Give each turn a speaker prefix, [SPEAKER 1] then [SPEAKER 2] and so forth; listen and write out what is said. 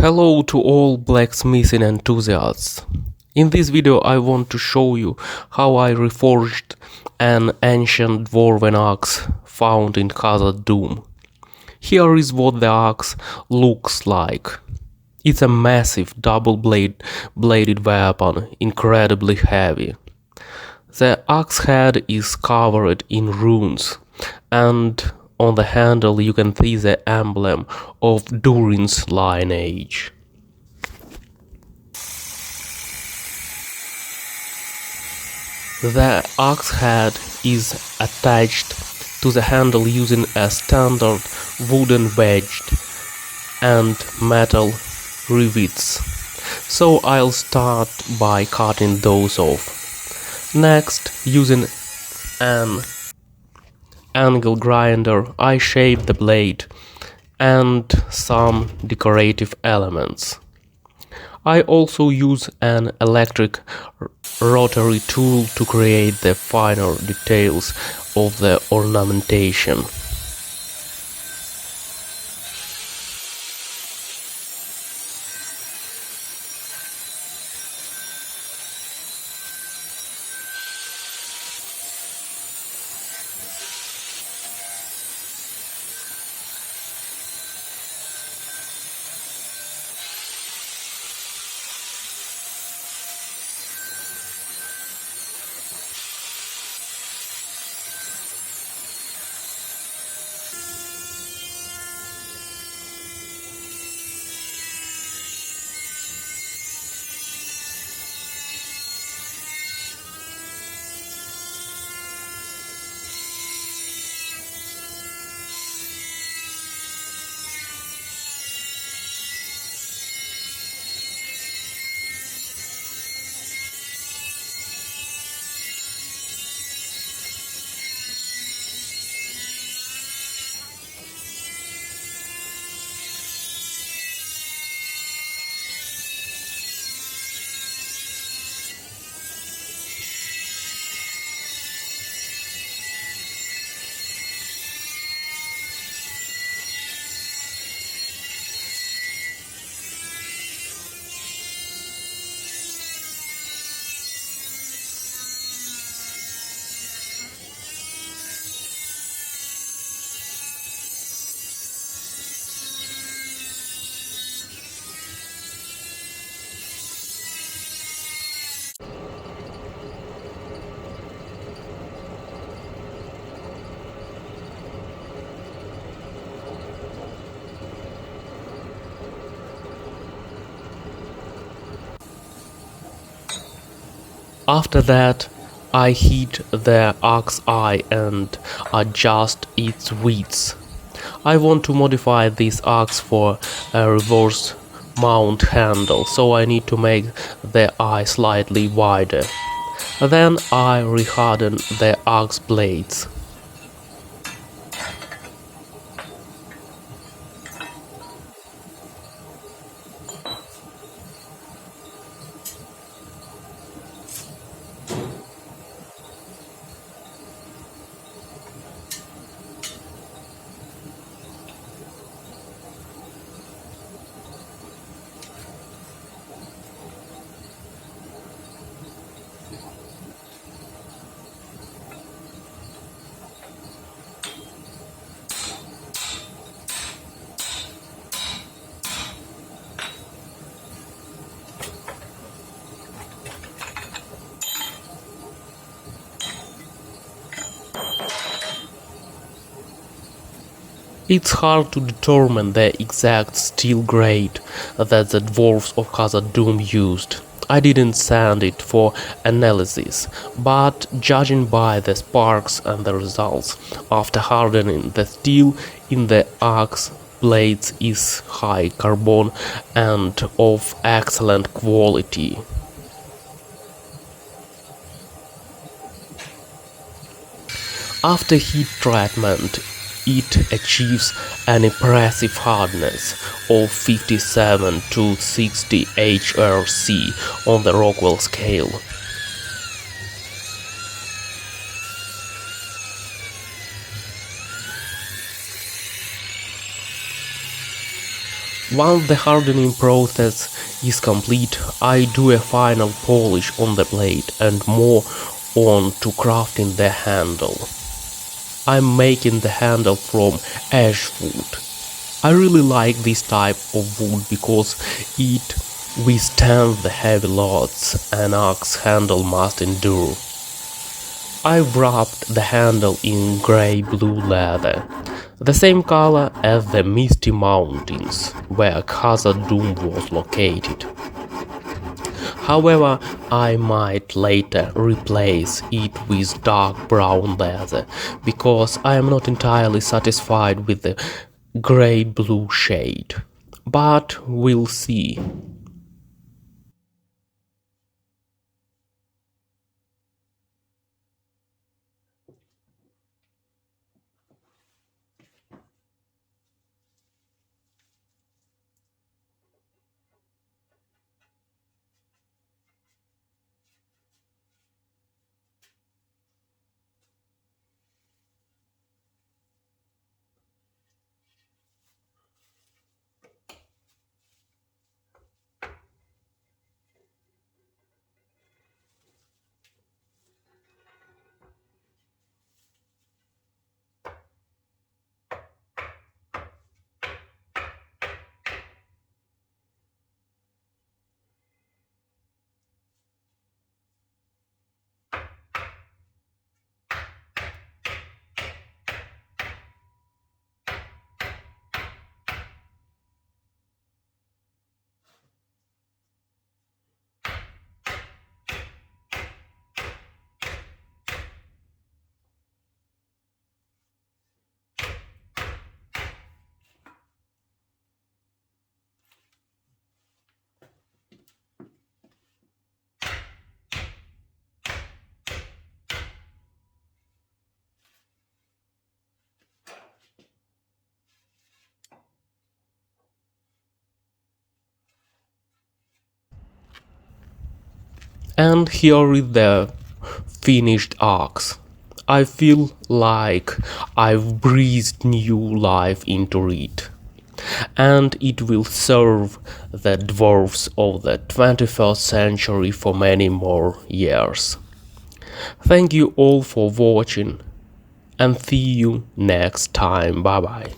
[SPEAKER 1] Hello to all blacksmithing enthusiasts. In this video I want to show you how I reforged an ancient dwarven axe found in Khazad-dûm. Here is what the axe looks like. It's a massive double-bladed weapon, incredibly heavy. The axe head is covered in runes, and on the handle you can see the emblem of Durin's lineage. The axe head is attached to the handle using a standard wooden wedge and metal rivets. So I'll start by cutting those off. Next, using an angle grinder, I shape the blade and some decorative elements. I also use an electric rotary tool to create the finer details of the ornamentation. After that, I heat the axe eye and adjust its width. I want to modify this axe for a reverse mount handle, so I need to make the eye slightly wider. Then I re-harden the axe blades. It's hard to determine the exact steel grade that the dwarves of Khazad-dûm used. I didn't sand it for analysis, but judging by the sparks and the results after hardening, the steel in the axe blades is high carbon and of excellent quality. After heat treatment, it achieves an impressive hardness of 57 to 60 HRC on the Rockwell scale. Once the hardening process is complete, I do a final polish on the blade and more on to crafting the handle. I'm making the handle from ashwood. I really like this type of wood because it withstands the heavy loads an axe handle must endure. I've wrapped the handle in grey-blue leather, the same color as the Misty Mountains, where Khazad-dûm was located. However, I might later replace it with dark brown leather, because I am not entirely satisfied with the grey-blue shade. But we'll see. And here is the finished axe. I feel like I've breathed new life into it, and it will serve the dwarves of the 21st century for many more years. Thank you all for watching, and see you next time. Bye bye.